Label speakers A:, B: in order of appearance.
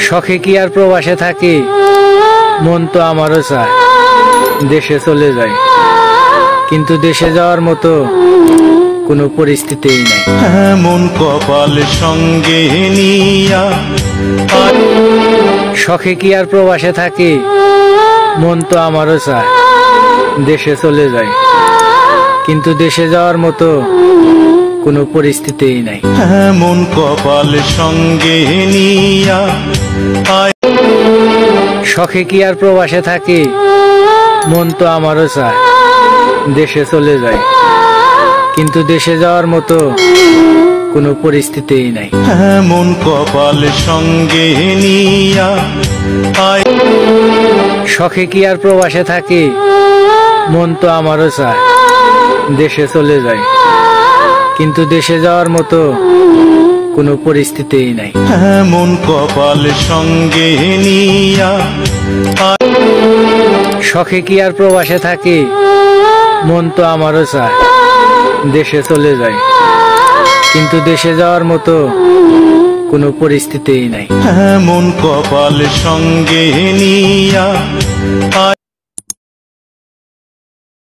A: শখে কি আর প্রবাসে থাকি, মন তো আমারও চায় দেশে চলে যায়, কিন্তু দেশে যাওয়ার মতো কোনো পরিস্থিতিই নাই।
B: এমন কপাল সঙ্গে নিয়া
A: শখে কি আর প্রবাসে থাকি, মন তো আমারও চায় দেশে চলে যায়, কিন্তু দেশে যাওয়ার মতো কোনো পরিস্থিতিই নাই।
B: এমন কপাল সঙ্গে নিয়া
A: শখে কি আর প্রবাসে থাকি, মন তো আমারও চায় দেশে চলে যায়, কিন্তু দেশে যাওয়ার মতো কোনো পরিস্থিতিই নাই।
B: এমন কপাল সঙ্গে নিয়া
A: শখে কি আর প্রবাসে থাকি, মন তো আমারও চায় দেশে চলে যায়, কিন্তু দেশে যাওয়ার মতো কোনো পরিস্থিতিই নাই।
B: এমন কপাল সঙ্গে নিয়া
A: শখে কি আর প্রবাসে থাকি, মন তো আমারও চায় দেশে চলে যায়, কিন্তু দেশে যাওয়ার মতো কোনো পরিস্থিতিই নাই।
B: এমন কপাল সঙ্গে নিয়া